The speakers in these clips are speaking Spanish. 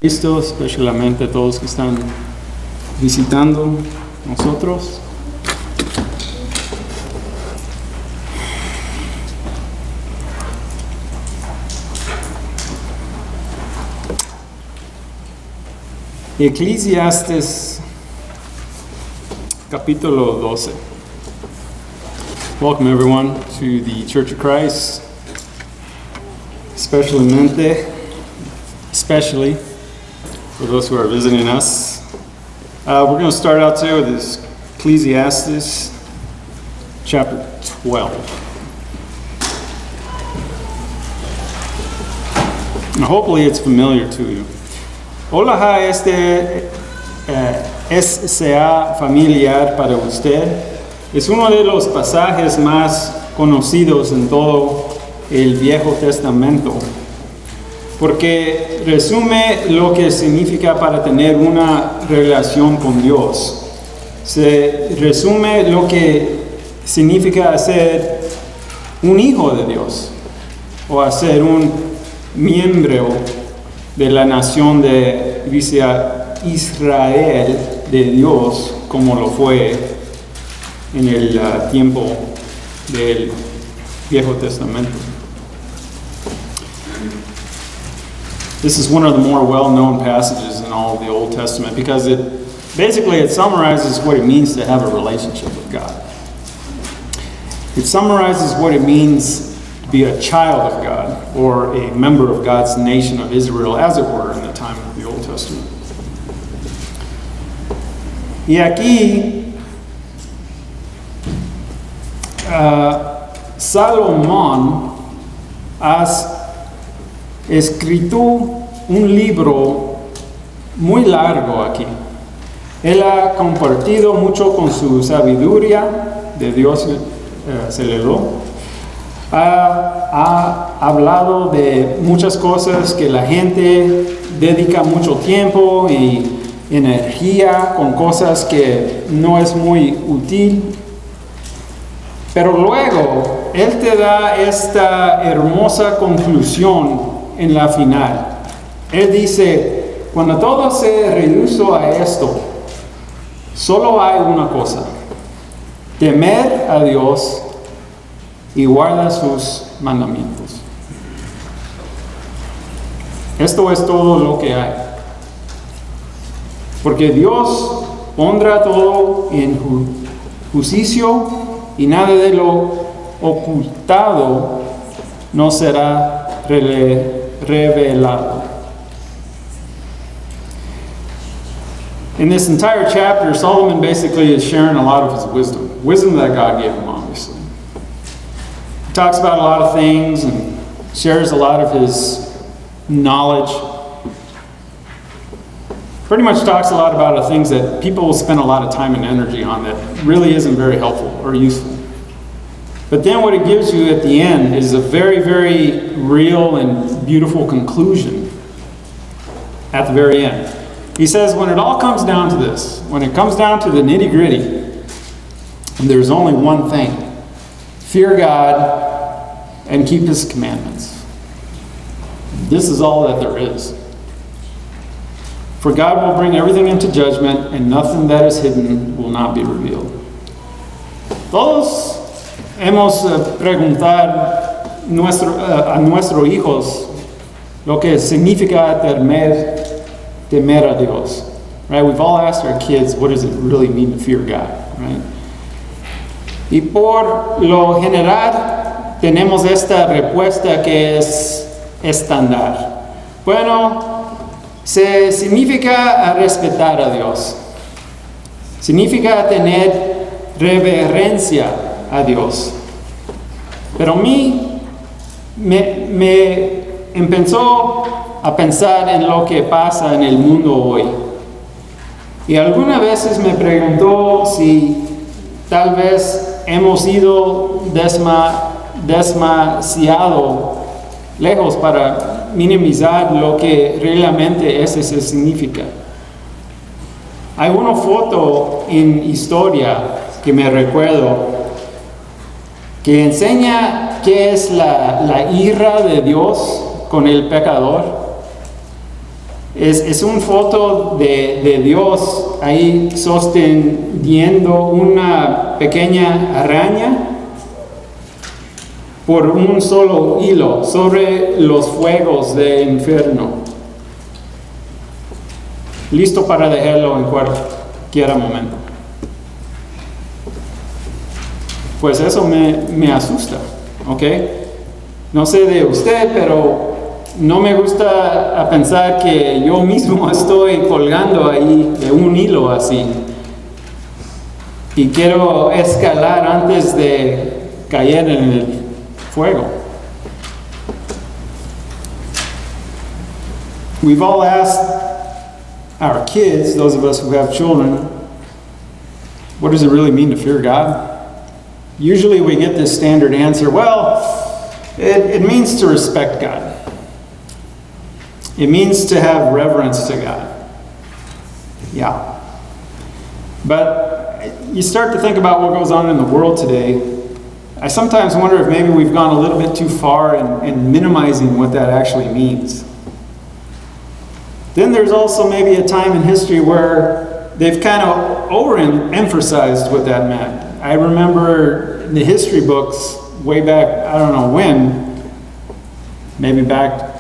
Cristo, especialmente todos que están visitando nosotros. Eclesiastes capítulo 12. Welcome everyone to the Church of Christ, especially for those who are visiting us. We're going to start out today with this Ecclesiastes chapter 12. Now, hopefully it's familiar to you. Ojalá sea familiar para usted. Es uno de los pasajes más conocidos en todo el Viejo Testamento, porque resume lo que significa para tener una relación con Dios. Se resume lo que significa ser un hijo de Dios o ser un miembro de la nación de Israel de Dios, como lo fue en el tiempo del Viejo Testamento. This is one of the more well-known passages in all of the Old Testament because it summarizes what it means to have a relationship with God. It summarizes what it means to be a child of God or a member of God's nation of Israel, as it were, in the time of the Old Testament. Y aquí Salomón ha escrito un libro muy largo aquí. Él ha compartido mucho con su sabiduría de Dios, se le dio. Ha hablado de muchas cosas que la gente dedica mucho tiempo y energía con cosas que no es muy útil. Pero luego, Él te da esta hermosa conclusión en la final. Él dice, cuando todo se reduce a esto, solo hay una cosa: temer a Dios y guardar sus mandamientos. Esto es todo lo que hay. Porque Dios pondrá todo en justicia y nada de lo ocultado no será revelado. In this entire chapter, Solomon basically is sharing a lot of his wisdom that God gave him, obviously. He talks about a lot of things and shares a lot of his knowledge. Pretty much talks a lot about the things that people will spend a lot of time and energy on that really isn't very helpful or useful. But then what it gives you at the end is a very, very real and beautiful conclusion at the very end. He says, when it all comes down to this, when it comes down to the nitty-gritty, there's only one thing: fear God and keep His commandments. This is all that there is. For God will bring everything into judgment, and nothing that is hidden will not be revealed. Todos hemos preguntar a nuestros hijos lo que significa temer a Dios. Right? We've all asked our kids, what does it really mean to fear God? Right? Y por lo general tenemos esta respuesta que es estándar. Bueno, se significa respetar a Dios. Significa tener reverencia a Dios. Pero a mí me empezó a pensar en lo que pasa en el mundo hoy. Y algunas veces me preguntó si tal vez hemos ido demasiado lejos para minimizar lo que realmente ese significa. Hay una foto en historia que me recuerdo que enseña qué es la ira de Dios con el pecador. Es una foto de Dios ahí sosteniendo una pequeña araña por un solo hilo sobre los fuegos del infierno, listo para dejarlo en cualquier momento. Pues eso me asusta, ¿ok? No sé de usted, pero no me gusta a pensar que yo mismo estoy colgando ahí de un hilo así. Y quiero escalar antes de caer en el fuego. We've all asked our kids, those of us who have children, what does it really mean to fear God? Usually we get this standard answer, well, it means to respect God. It means to have reverence to God. Yeah. But you start to think about what goes on in the world today. I sometimes wonder if maybe we've gone a little bit too far in minimizing what that actually means. Then there's also maybe a time in history where they've kind of overemphasized what that meant. I remember in the history books way back, I don't know when, maybe back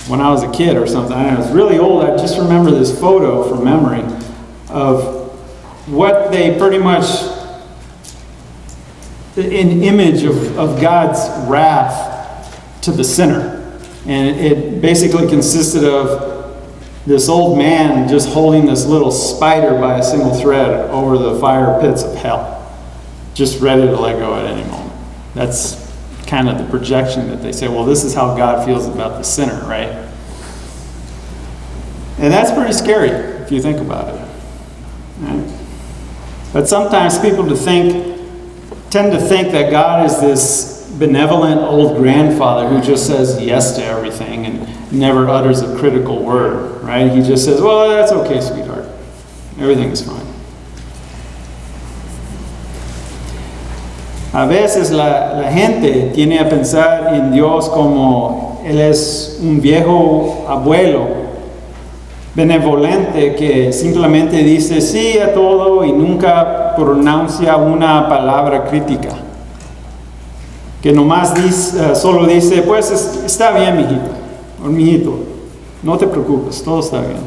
when I was a kid or something. I was really old. I just remember this photo from memory of what they pretty much, an image of God's wrath to the sinner. And it basically consisted of this old man just holding this little spider by a single thread over the fire pits of hell, just ready to let go at any moment. That's kind of the projection that they say, well, this is how God feels about the sinner, right? And that's pretty scary if you think about it. Right? But sometimes people tend to think that God is this benevolent old grandfather who just says yes to everything and never utters a critical word, right? He just says, well, that's okay, sweetheart. Everything is fine. A veces la gente tiene a pensar en Dios como Él es un viejo abuelo benevolente que simplemente dice sí a todo y nunca pronuncia una palabra crítica. Que nomás solo dice, pues está bien, mijito, o mijito, no te preocupes, todo está bien.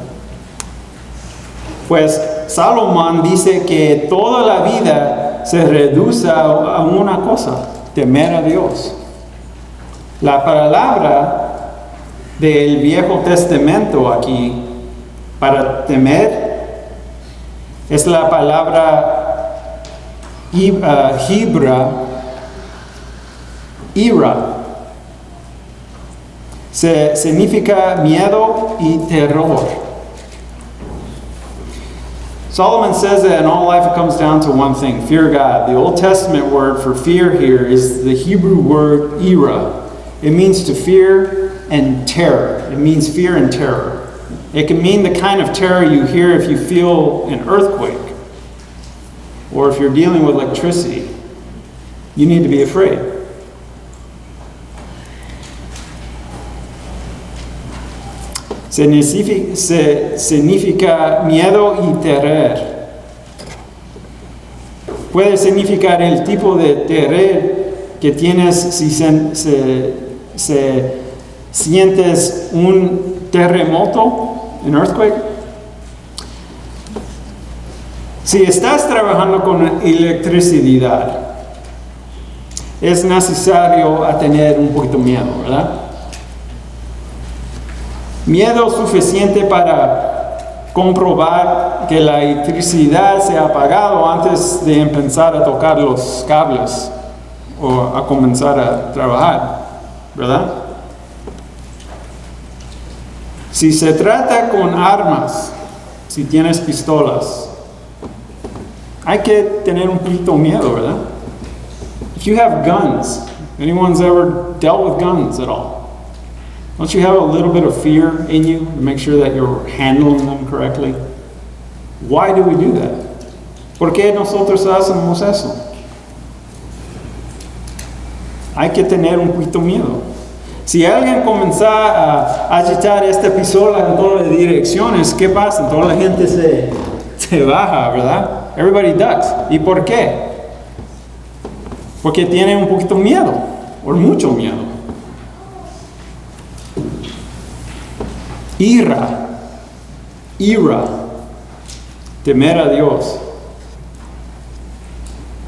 Pues Salomón dice que toda la vida se reduce a una cosa, temer a Dios. La palabra del Viejo Testamento aquí para temer es la palabra hebrea ira. Significa miedo y terror. Solomon says that in all life it comes down to one thing, fear God. The Old Testament word for fear here is the Hebrew word ira. It means to fear and terror. It means fear and terror. It can mean the kind of terror you hear if you feel an earthquake or if you're dealing with electricity. You need to be afraid. Significa miedo y terror. Puede significar el tipo de terror que tienes si sientes un terremoto, an earthquake. Si estás trabajando con electricidad, es necesario tener un poquito de miedo, ¿verdad? Miedo suficiente para comprobar que la electricidad se ha apagado antes de empezar a tocar los cables o a comenzar a trabajar, ¿verdad? Si se trata con armas, si tienes pistolas, hay que tener un poquito de miedo, ¿verdad? If you have guns, anyone's ever dealt with guns at all? Don't you have a little bit of fear in you to make sure that you're handling them correctly? Why do we do that? ¿Por qué nosotros hacemos eso? Hay que tener un poquito miedo. Si alguien comienza a agitar esta pistola en todas las direcciones, ¿qué pasa? Toda la gente se baja, ¿verdad? Everybody ducks. ¿Y por qué? Porque tiene un poquito miedo, o mucho miedo. Ira, temer a Dios.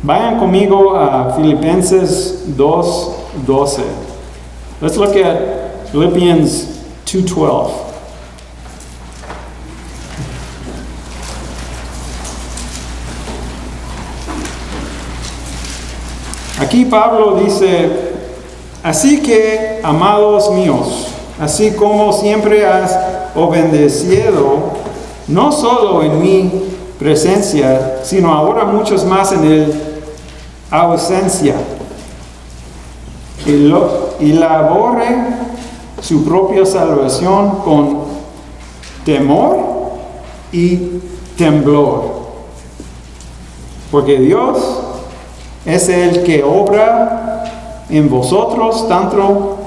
Vayan conmigo a Filipenses 2:12. Let's look at Philippians 2:12. Aquí Pablo dice, así que, amados míos, así como siempre has obedecido, no solo en mi presencia, sino ahora muchos más en el ausencia, y labore su propia salvación con temor y temblor, porque Dios es el que obra en vosotros, tanto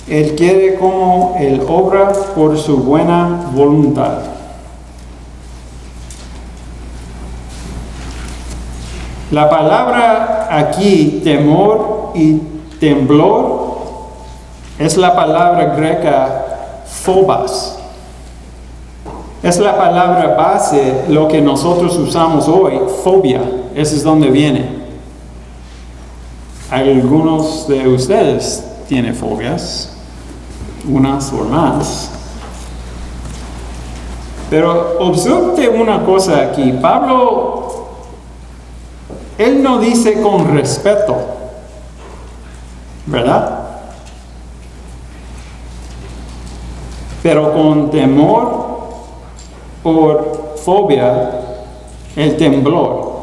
Él quiere como Él obra por su buena voluntad. La palabra aquí, temor y temblor, es la palabra greca phobos. Es la palabra base, lo que nosotros usamos hoy, fobia. Ese es donde viene. Algunos de ustedes tienen fobias, unas o más. Pero observe una cosa aquí. Pablo, él no dice con respeto, ¿verdad? Pero con temor por fobia, el temblor.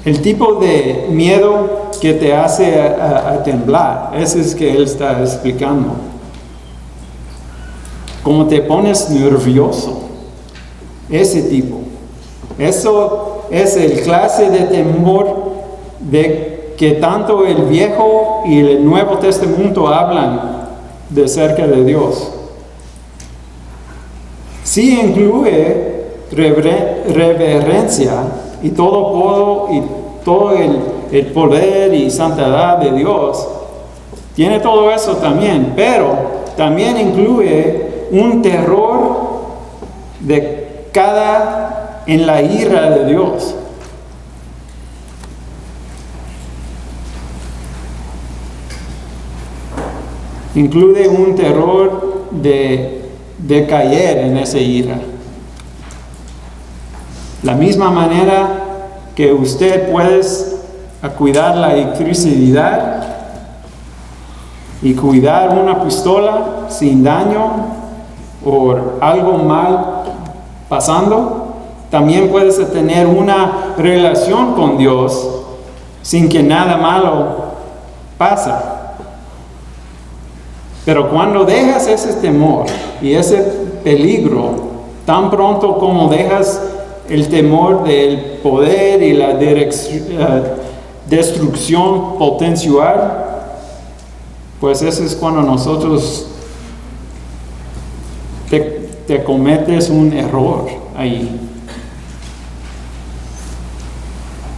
El tipo de miedo que te hace a temblar, ese es que él está explicando. Como te pones nervioso, ese tipo. Eso es el clase de temor de que tanto el Viejo y el Nuevo Testamento hablan de cerca de Dios. Sí incluye reverencia y todo el poder y santidad de Dios. Tiene todo eso también, pero también incluye un terror en la ira de Dios. Incluye un terror de caer en esa ira. La misma manera que usted puede cuidar la electricidad y cuidar una pistola sin daño o algo mal pasando, también puedes tener una relación con Dios sin que nada malo pase. Pero cuando dejas ese temor y ese peligro, tan pronto como dejas el temor del poder y la destrucción potencial, pues eso es cuando nosotros te cometes un error ahí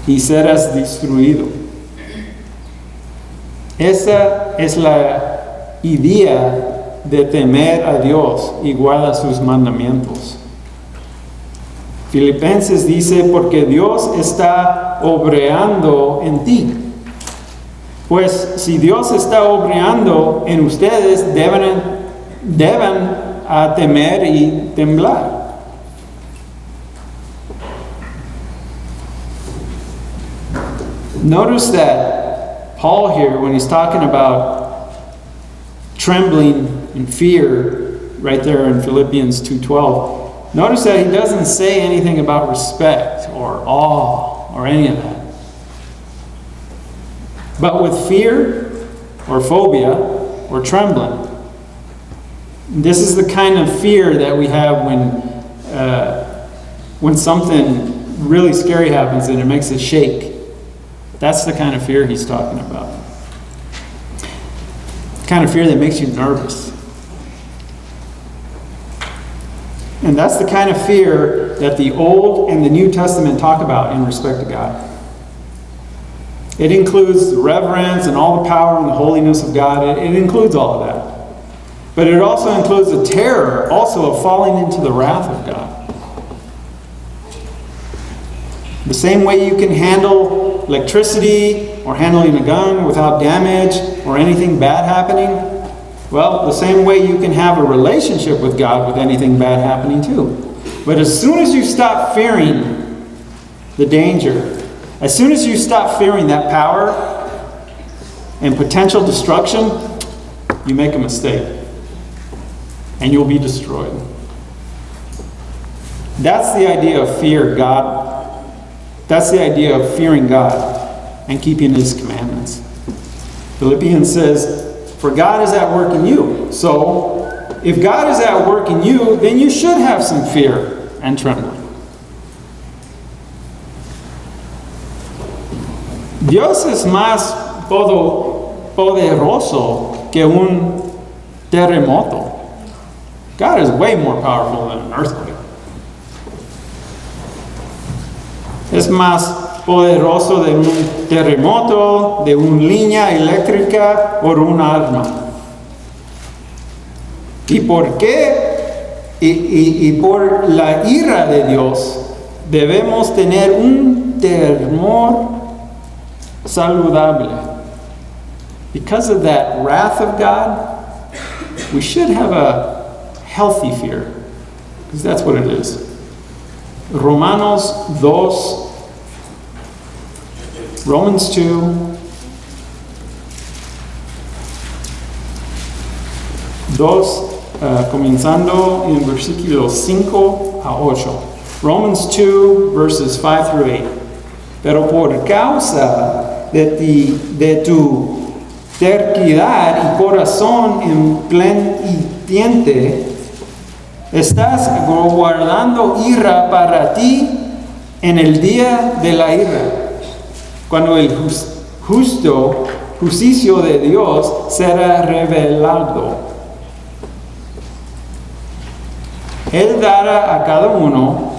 y serás destruido. Esa es la idea de temer a Dios y guardar sus mandamientos. Filipenses dice, porque Dios está obreando en ti. Pues si Dios está obreando en ustedes, deben a temer y temblar. Notice that Paul here, when he's talking about trembling and fear, right there in Philippians 2:12, notice that he doesn't say anything about respect or awe or any of that. But with fear or phobia or trembling, this is the kind of fear that we have when something really scary happens and it makes us shake. That's the kind of fear he's talking about. kind of fear that makes you nervous. And that's the kind of fear that the Old and the New Testament talk about in respect to God. It includes the reverence and all the power and the holiness of God. It includes all of that. But it also includes the terror also of falling into the wrath of God. The same way you can handle electricity or handling a gun without damage or anything bad happening, well, the same way you can have a relationship with God with anything bad happening too. But as soon as you stop fearing the danger, as soon as you stop fearing that power and potential destruction, you make a mistake and you'll be destroyed. That's the idea of fear God. That's the idea of fearing God and keeping His commandments. Philippians says, for God is at work in you. So, if God is at work in you, then you should have some fear and trembling. Dios es más poderoso que un terremoto. God is way more powerful than an earthquake. Es más poderoso de un terremoto, de una línea eléctrica o un arma. ¿Y por qué? Y por la ira de Dios debemos tener un temor saludable. Because of that wrath of God, we should have a healthy fear, because that's what it is. Romans 2, comenzando en versículos 5 a 8. Romans 2, verses 5 through 8. Pero por causa de tu terquedad y corazón impenitente, estás guardando ira para ti en el día de la ira, cuando el juicio de Dios será revelado. Él dará a cada uno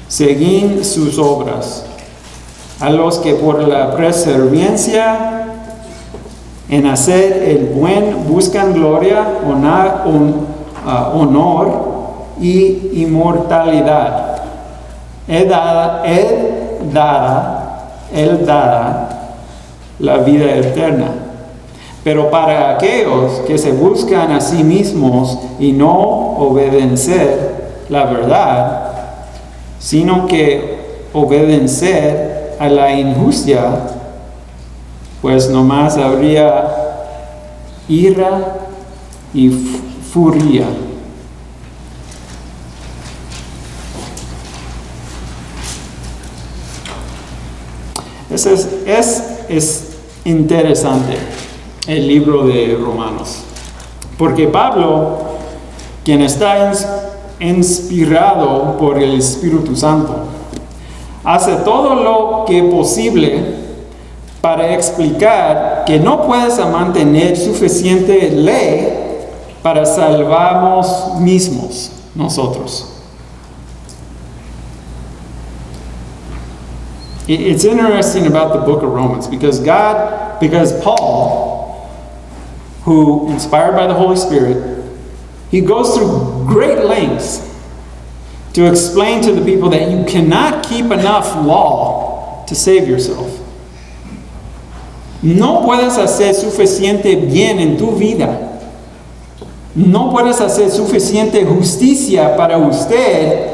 según sus obras. A los que por la perseverancia en hacer el bien buscan gloria, honor y inmortalidad. Él dará la vida eterna. Pero para aquellos que se buscan a sí mismos y no obedecer la verdad, sino que obedecer a la injusticia, pues nomás habría ira y furia. Es interesante el libro de Romanos, porque Pablo, quien está inspirado por el Espíritu Santo, hace todo lo que posible para explicar que no puedes mantener suficiente ley para salvarnos mismos, nosotros. It's interesting about the book of Romans because Paul, who inspired by the Holy Spirit, he goes through great lengths to explain to the people that you cannot keep enough law to save yourself. No puedes hacer suficiente bien en tu vida. No puedes hacer suficiente justicia para usted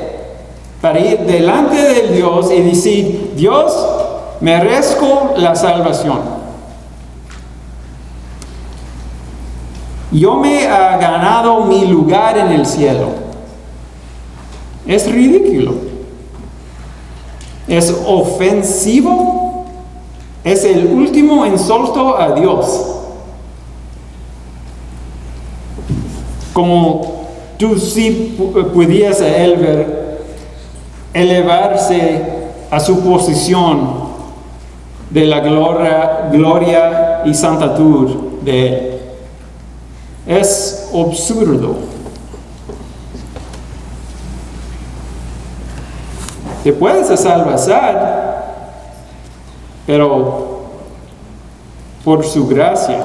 para ir delante de Dios y decir, Dios, merezco la salvación. Yo me he ganado mi lugar en el cielo. Es ridículo. Es ofensivo. Es el último insulto a Dios. Como tú sí pudieras elevarse a su posición de la gloria y santitud de Él. es absurdo. Te puedes salvar, pero por su gracia.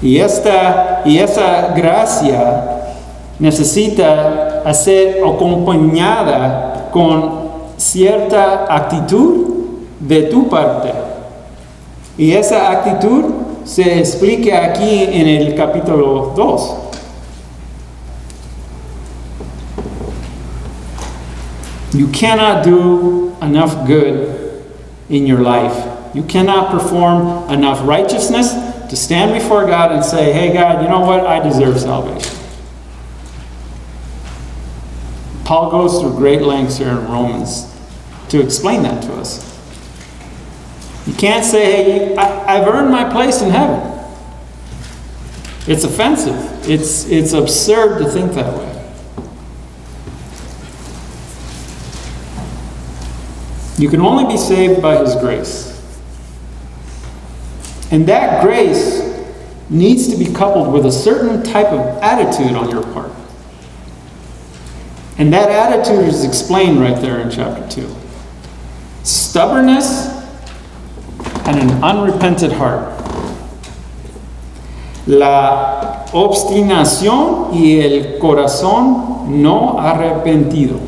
Y esa gracia necesita ser acompañada con cierta actitud de tu parte. Y esa actitud se explica aquí en el capítulo 2. You cannot do enough good in your life. You cannot perform enough righteousness to stand before God and say, hey God, you know what? I deserve salvation. Paul goes through great lengths here in Romans to explain that to us. You can't say, hey, I've earned my place in heaven. It's offensive. It's absurd to think that way. You can only be saved by His grace. And that grace needs to be coupled with a certain type of attitude on your part. And that attitude is explained right there in chapter 2. Stubbornness and an unrepentant heart. La obstinación y el corazón no arrepentido.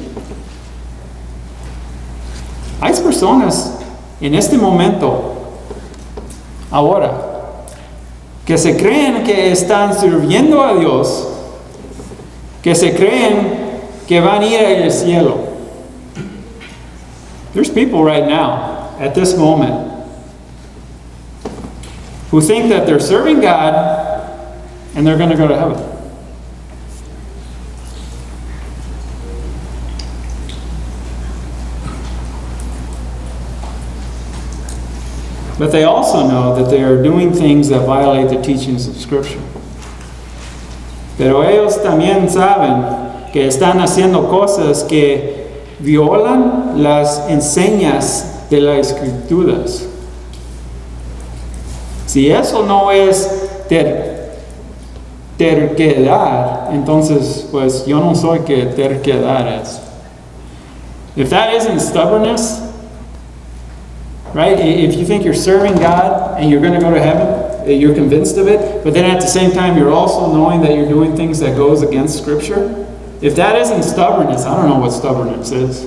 Hay personas en este momento, ahora, que se creen que están sirviendo a Dios, que se creen que van a ir al cielo. There's people right now, at this moment, who think that they're serving God and they're going to go to heaven. But they also know that they are doing things that violate the teachings of Scripture. Pero ellos también saben que están haciendo cosas que violan las enseñas de las Escrituras. Si eso no es terquedad, entonces pues yo no soy que terquedad es. If that isn't stubbornness, right? If you think you're serving God and you're going to go to heaven, you're convinced of it, but then at the same time you're also knowing that you're doing things that goes against Scripture. If that isn't stubbornness, I don't know what stubbornness is.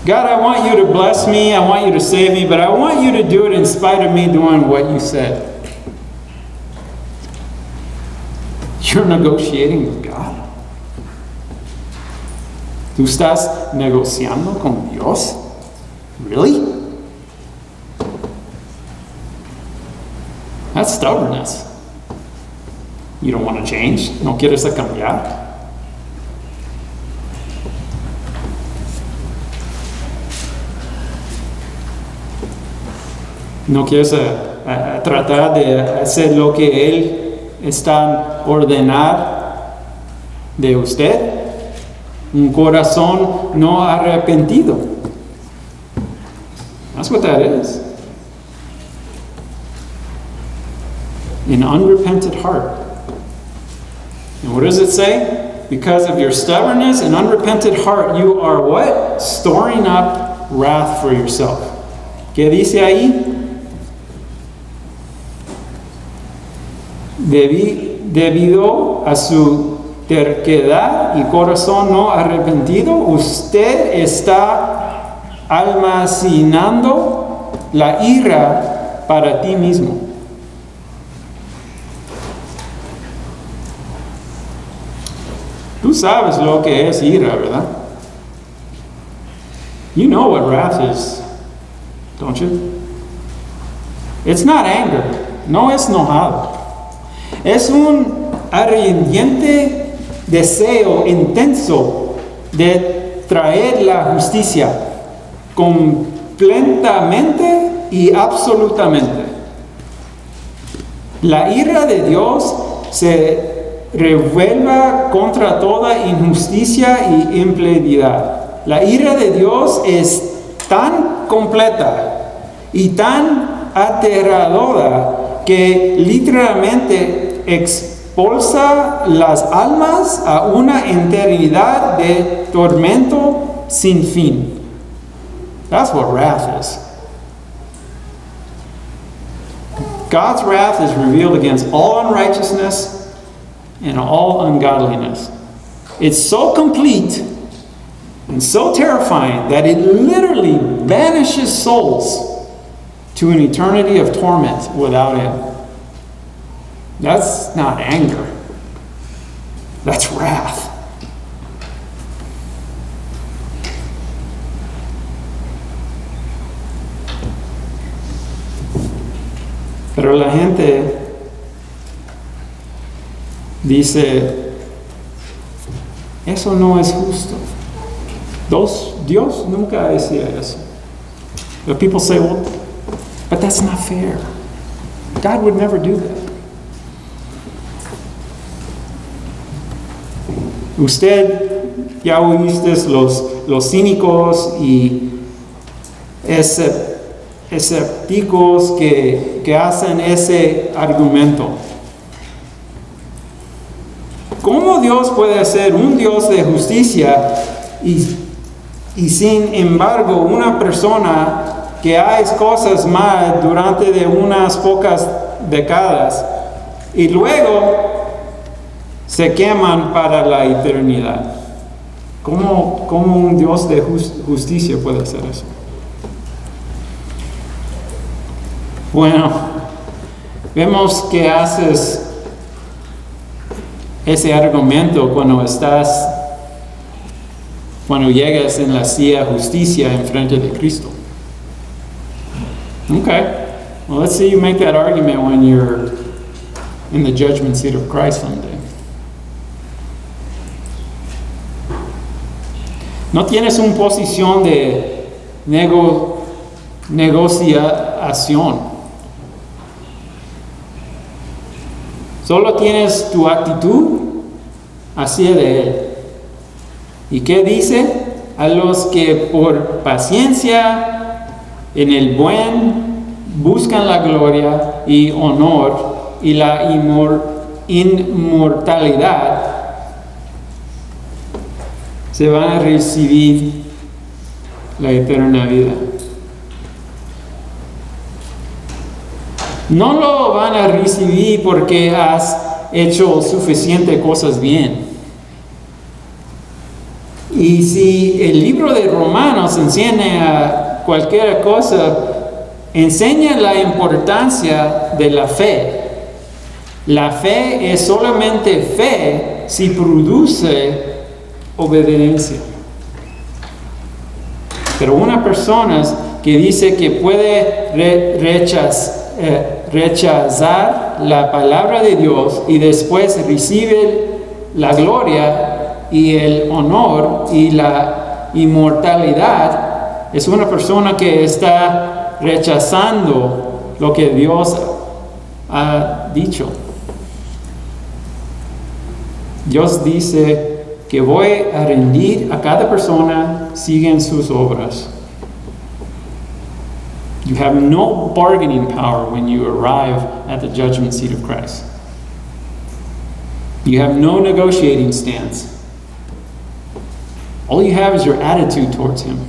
God, I want you to bless me, I want you to save me, but I want you to do it in spite of me doing what you said. You're negotiating with God. ¿Tú estás negociando con Dios? Really? That's stubbornness. You don't want to change? ¿No quieres cambiar? ¿No quieres tratar de hacer lo que Él está ordenar de usted? Un corazón no arrepentido. That's what that is. An unrepentant heart. And what does it say? Because of your stubbornness and unrepentant heart, you are what? Storing up wrath for yourself. ¿Qué dice ahí? Debido a su terquedad y corazón no arrepentido, usted está almacenando la ira para ti mismo. Tú sabes lo que es ira, ¿verdad? You know what wrath is, don't you? It's not anger. No es enojado. Es un ardiente deseo intenso de traer la justicia completamente y absolutamente. La ira de Dios se revuelve contra toda injusticia y impiedad. La ira de Dios es tan completa y tan aterradora que literalmente expulsa las almas a una eternidad de tormento sin fin. That's what wrath is. God's wrath is revealed against all unrighteousness and all ungodliness. It's so complete and so terrifying that it literally banishes souls to an eternity of torment without end. That's not anger. That's wrath. Pero la gente dice, eso no es justo. Dios nunca decía eso. But people say, well, but that's not fair. God would never do that. Usted ya oíste los cínicos y escépticos que hacen ese argumento. ¿Cómo Dios puede ser un Dios de justicia y sin embargo una persona que hace cosas mal durante de unas pocas décadas y luego se queman para la eternidad? ¿Cómo un Dios de justicia puede hacer eso? Bueno, vemos que haces ese argumento cuando llegas en la silla de justicia en frente de Cristo. Okay, well, let's see you make that argument when you're in the judgment seat of Christ someday. No tienes una posición de negociación. Solo tienes tu actitud hacia de Él. ¿Y qué dice? A los que por paciencia en el buen buscan la gloria y honor y la inmortalidad, se van a recibir la eterna vida. No lo van a recibir porque has hecho suficientes cosas bien. Y si el libro de Romanos enseña cualquier cosa, enseña la importancia de la fe. La fe es solamente fe si produce obediencia. Pero una persona que dice que puede rechazar la palabra de Dios y después recibe la gloria y el honor y la inmortalidad, es una persona que está rechazando lo que Dios ha dicho. Dios dice que voy a rendir a cada persona siguen sus obras. You have no bargaining power when you arrive at the judgment seat of Christ. You have no negotiating stance. All you have is your attitude towards Him.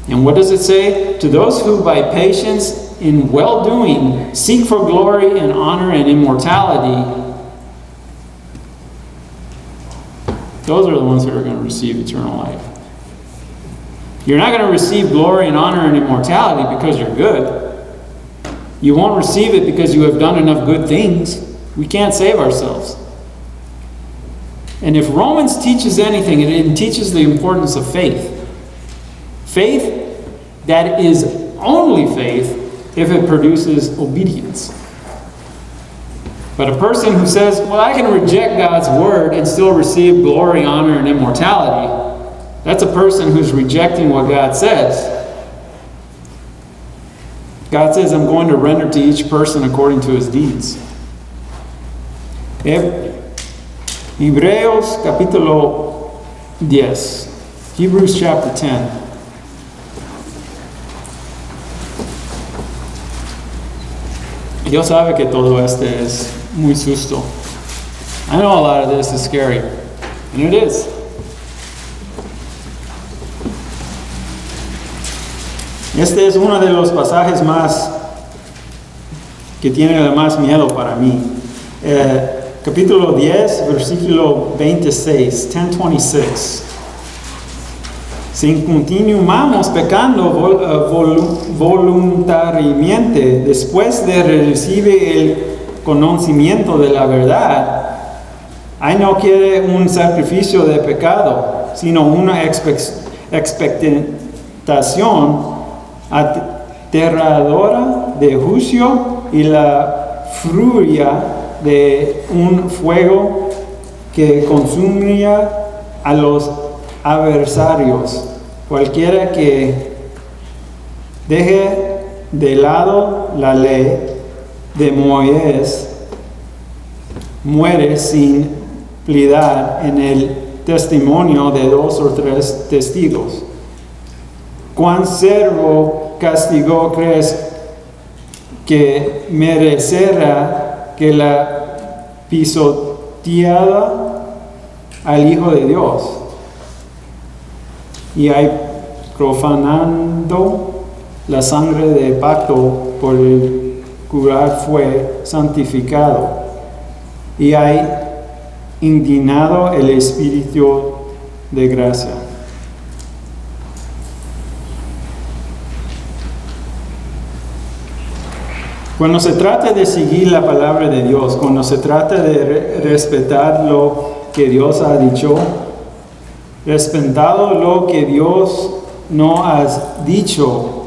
And what does it say? To those who by patience in well-doing seek for glory and honor and immortality, those are the ones who are going to receive eternal life. You're not going to receive glory and honor and immortality because you're good. You won't receive it because you have done enough good things. We can't save ourselves. And if Romans teaches anything, it teaches the importance of faith. Faith that is only faith if it produces obedience. But a person who says, well, I can reject God's word and still receive glory, honor, and immortality, that's a person who's rejecting what God says. God says, I'm going to render to each person according to his deeds. Hebreos capítulo 10. Hebrews chapter 10. Dios sabe que todo este es muy susto. I know a lot of this is scary, and it is. Este es uno de los pasajes más que tiene más miedo para mí. Capítulo 10, versículo 26, 10:26. Si continuamos pecando voluntariamente después de recibir el conocimiento de la verdad, ahí no quiere un sacrificio de pecado, sino una expectación aterradora de juicio y la furia de un fuego que consumiría a los adversarios. Cualquiera que deje de lado la ley de Moisés muere sin piedad en el testimonio de 2 o 3 testigos. ¿Cuán severo castigo crees que merecerá que la pisoteada al Hijo de Dios? Y hay profanando la sangre de pacto por el cual fue santificado, y hay indignado el Espíritu de gracia. Cuando se trata de seguir la palabra de Dios, cuando se trata de respetar lo que Dios ha dicho, respetando lo que Dios no ha dicho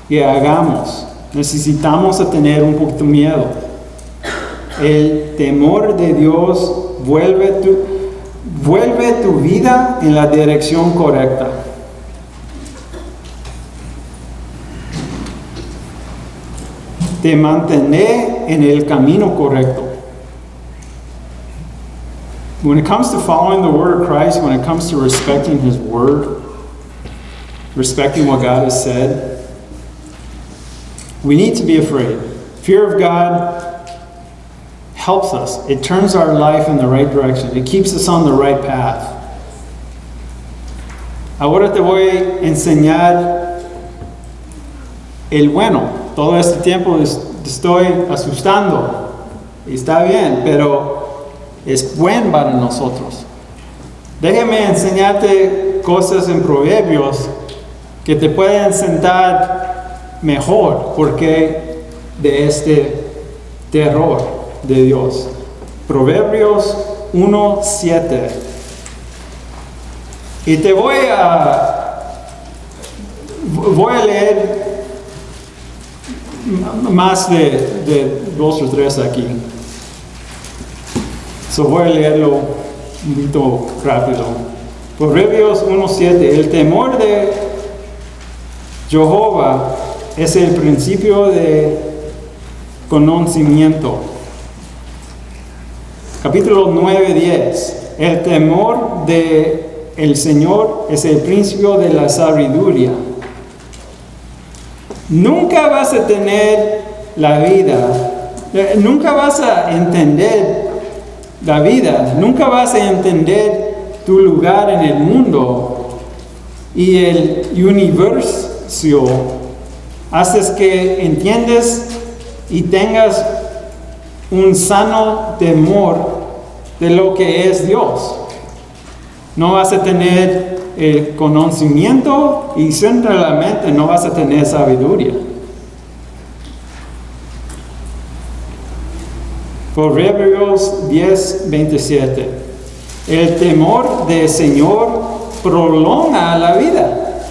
que hagamos, necesitamos tener un poco de miedo. El temor de Dios vuelve tu vida en la dirección correcta. Te mantendré en el camino correcto. When it comes to following the word of Christ, when it comes to respecting His word, respecting what God has said, we need to be afraid. Fear of God helps us. It turns our life in the right direction. It keeps us on the right path. Ahora te voy a enseñar el bueno. Todo este tiempo estoy asustando. Y está bien, pero es bueno para nosotros. Déjame enseñarte cosas en Proverbios que te pueden sentar mejor porque de este terror de Dios. Proverbios 1:7. Y te voy a leer más de 2 o 3 aquí. Voy a leerlo un poquito rápido. Proverbios 1:7. El temor de Jehová es el principio de conocimiento. Capítulo 9:10. El temor de el Señor es el principio de la sabiduría. Nunca vas a tener la vida, nunca vas a entender la vida, nunca vas a entender tu lugar en el mundo y el universo. Haces que entiendes y tengas un sano temor de lo que es Dios. No vas a tener el conocimiento y centralmente no vas a tener sabiduría. Proverbios 10:27. El temor del Señor prolonga la vida.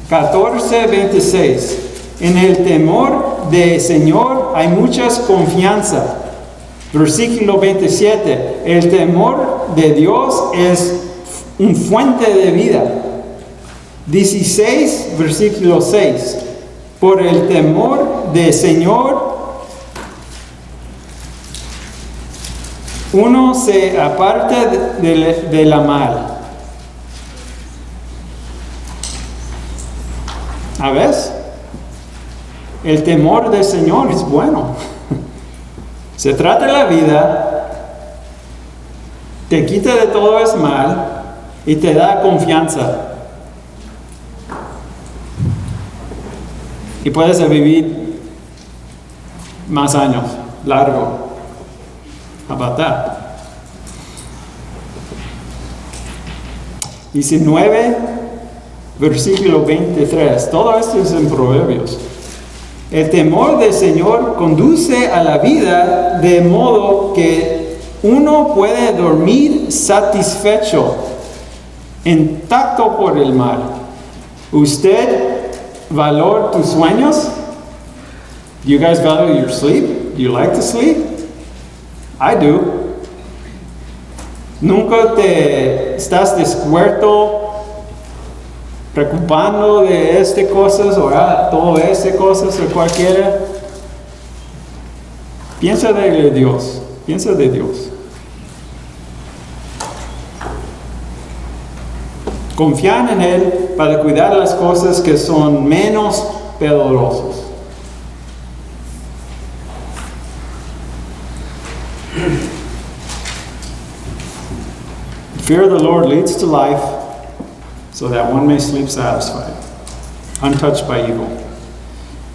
14:26. En el temor del Señor hay mucha confianza. Versículo 27. El temor de Dios es una fuente de vida. 16, versículo 6. Por el temor del Señor uno se aparta de la mal. A veces, el temor del Señor es bueno. Se trata de la vida, te quita de todo es mal y te da confianza. Y puedes vivir más años, largo, abatar. 19, versículo 23. Todo esto es en Proverbios. El temor del Señor conduce a la vida de modo que uno puede dormir satisfecho, intacto por el mal. ¿Usted valora tus sueños? Do you guys value your sleep? Do you like to sleep? I do. ¿Nunca te estás despierto preocupando de estas cosas o todo estas cosas o cualquiera? Piensa de Dios. Piensa de Dios. Confían en Él para cuidar las cosas que son menos peligrosas. Fear of the Lord leads to life, so that one may sleep satisfied, untouched by evil.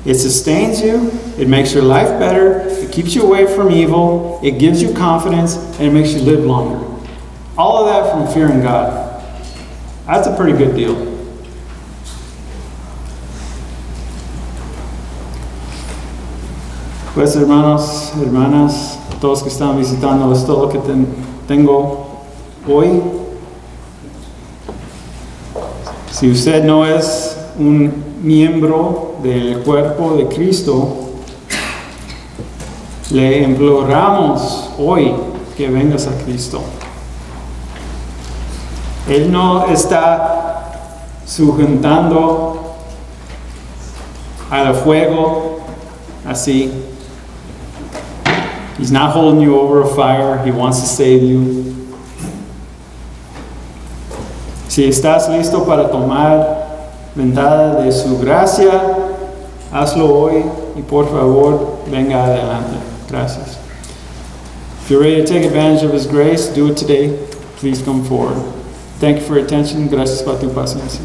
It sustains you, it makes your life better, it keeps you away from evil, it gives you confidence, and it makes you live longer. All of that from fearing God. That's a pretty good deal. Pues hermanos, hermanas, todos que están visitando, es todo lo que tengo hoy. Si usted no es un miembro del cuerpo de Cristo, le imploramos hoy que vengas a Cristo. Él no está sujetando al fuego así. He's not holding you over a fire. He wants to save you. Si estás listo para tomar ventaja de su gracia, hazlo hoy y por favor venga adelante. Gracias. If you're ready to take advantage of His grace, do it today. Please come forward. Thank you for your attention. Gracias por tu paciencia.